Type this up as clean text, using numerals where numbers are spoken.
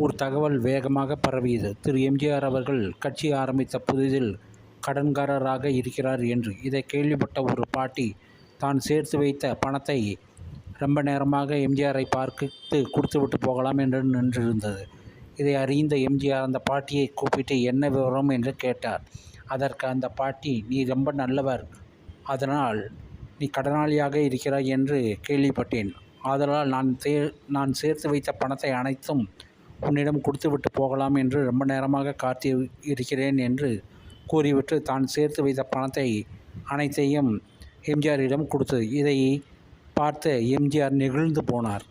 ஒரு தகவல் வேகமாக பரவியது. திரு எம்ஜிஆர் அவர்கள் கட்சி ஆரம்பித்த புதிதில் கடன்காரராக இருக்கிறார் என்று. இதை கேள்விப்பட்ட ஒரு பாட்டி தான் சேர்த்து வைத்த பணத்தை ரொம்ப நேரமாக எம்ஜிஆரை பார்த்து கொடுத்துவிட்டு போகலாம் என்று நின்றிருந்தது. இதை அறிந்த எம்ஜிஆர் அந்த பாட்டியை கூப்பிட்டு என்ன விவரம் என்று கேட்டார். அதற்கு அந்த பாட்டி, நீ ரொம்ப நல்லவர், அதனால் நீ கடனாளியாக இருக்கிறாய் என்று கேள்விப்பட்டேன். ஆதலால் நான் சேர்த்து வைத்த பணத்தை அனைத்தும் உன்னிடம் கொடுத்துவிட்டு போகலாம் என்று ரொம்ப நேரமாக காத்து இருக்கிறேன் என்று கூறிவிட்டு தான் சேர்த்து வைத்த பணத்தை அனைத்தையும் எம்ஜிஆரிடம் கொடுத்தது. இதை பார்த்த எம்ஜிஆர் நெகிழ்ந்து போனார்.